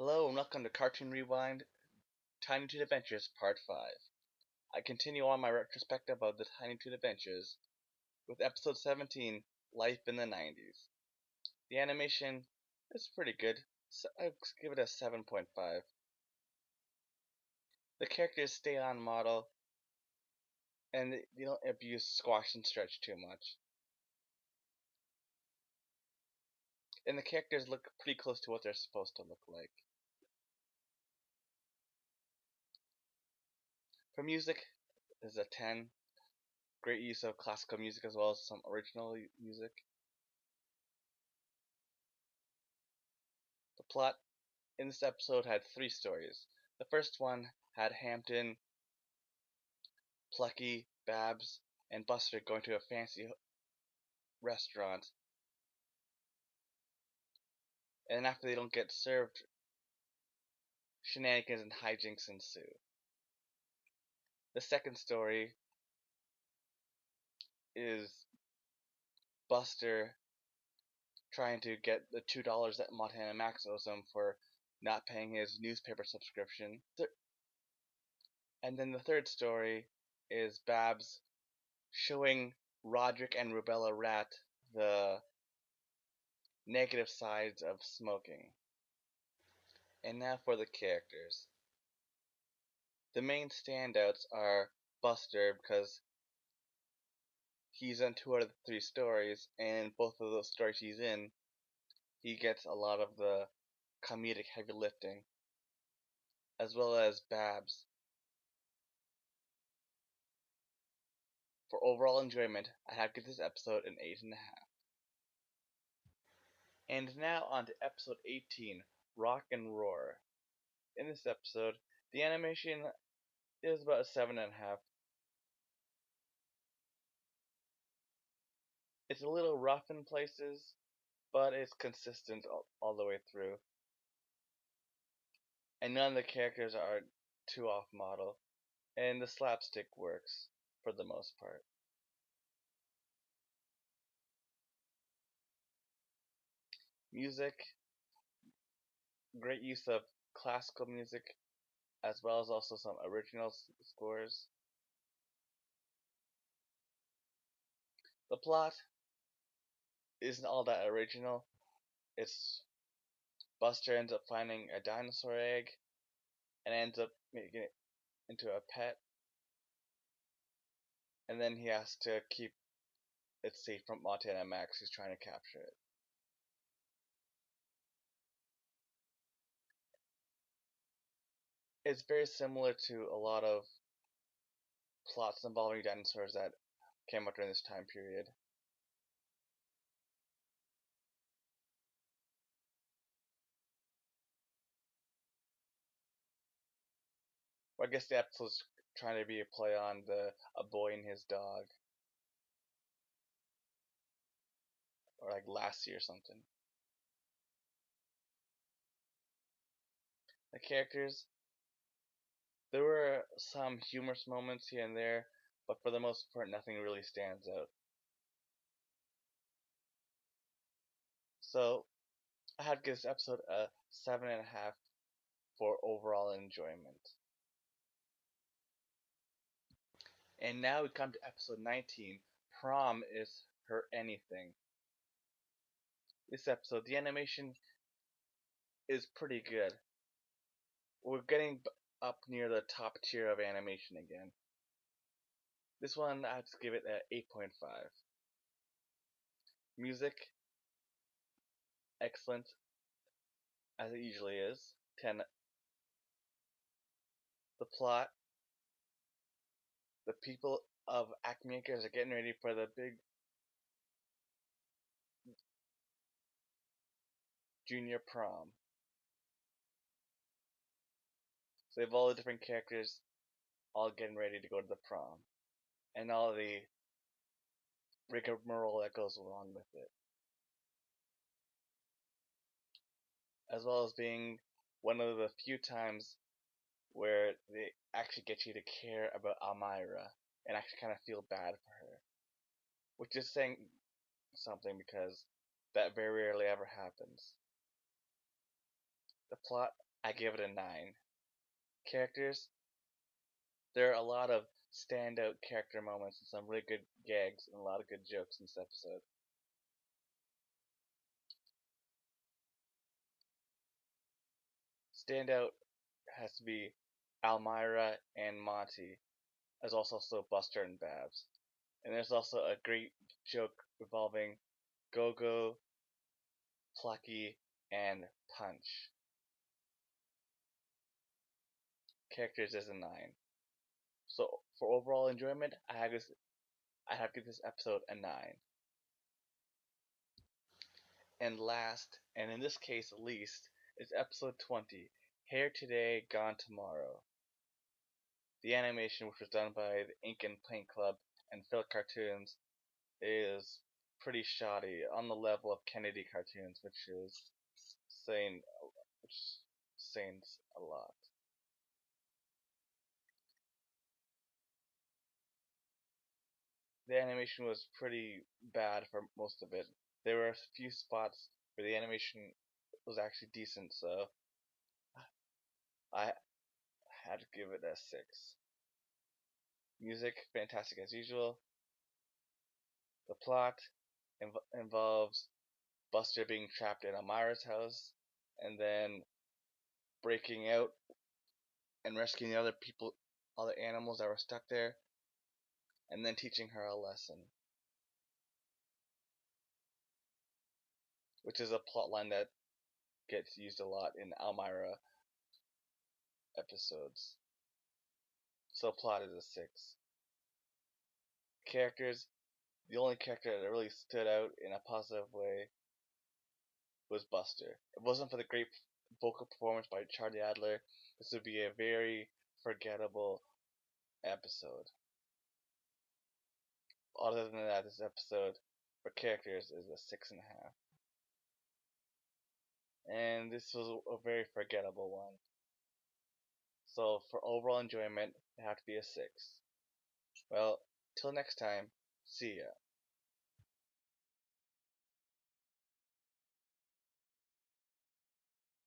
Hello and welcome to Cartoon Rewind Tiny Toon Adventures Part 5. I continue on my retrospective of the Tiny Toon Adventures with episode 17, Life in the 90s. The animation is pretty good, so I'll give it a 7.5. The characters stay on model and they don't abuse squash and stretch too much. And the characters look pretty close to what they're supposed to look like. For music, is a 10. Great use of classical music as well as some original music. The plot in this episode had 3 stories. The first one had Hampton, Plucky, Babs, and Buster going to a fancy restaurant, and after they don't get served, shenanigans and hijinks ensue. The second story is Buster trying to get the $2 that Montana Max owes him for not paying his newspaper subscription. And then the third story is Babs showing Roderick and Rubella Rat the negative sides of smoking. And now for the characters. The main standouts are Buster, because he's in 2 out of the 3 stories, and in both of those stories he's in, he gets a lot of the comedic heavy lifting, as well as Babs. For overall enjoyment, I have to give this episode an 8.5. And now on to episode 18, Rock and Roar. In this episode, the animation is about a 7.5. It's a little rough in places, but it's consistent all the way through. And none of the characters are too off model, and the slapstick works for the most part. Music, great use of classical music as well as also some original scores. The plot isn't all that original. It's Buster ends up finding a dinosaur egg and ends up making it into a pet, and then he has to keep it safe from Montana Max, who's trying to capture it. It's very similar to a lot of plots involving dinosaurs that came out during this time period. Well, I guess the episode's trying to be a play on a boy and his dog, or like Lassie or something. The characters, there were some humorous moments here and there, but for the most part, nothing really stands out. So I had to give this episode a 7.5 for overall enjoyment. And now we come to episode 19. Prom is her anything. This episode, the animation is pretty good. We're getting up near the top tier of animation again. This one, I have to give it an 8.5. Music, excellent, as it usually is. 10. The plot, the people of Acme Acres are getting ready for the big junior prom. So they have all the different characters all getting ready to go to the prom, and all the rigmarole that goes along with it, as well as being one of the few times where they actually get you to care about Elmira and actually kind of feel bad for her, which is saying something because that very rarely ever happens. The plot, I give it a 9. Characters, there are a lot of standout character moments and some really good gags and a lot of good jokes in this episode. Standout has to be Almira and Monty, as also Buster and Babs. And there's also a great joke involving Go-Go, Plucky, and Punch. Characters is a 9. So for overall enjoyment, I have to give this episode a 9. And last, and in this case least, is episode 20, Hair Today, Gone Tomorrow. The animation, which was done by the Ink and Paint Club and Phil Cartoons, is pretty shoddy, on the level of Kennedy Cartoons, saying which is saying a lot. The animation was pretty bad for most of it. There were a few spots where the animation was actually decent, so I had to give it a 6. Music, fantastic as usual. The plot involves Buster being trapped in Amara's house and then breaking out and rescuing the other people, all the animals that were stuck there, and then teaching her a lesson, which is a plotline that gets used a lot in Almira episodes. So plot is a 6. Characters, the only character that really stood out in a positive way was Buster. If it wasn't for the great vocal performance by Charlie Adler, this would be a very forgettable episode. Other than that, this episode for characters is a 6.5. And this was a very forgettable one. So for overall enjoyment, it had to be a 6. Well, till next time, see ya.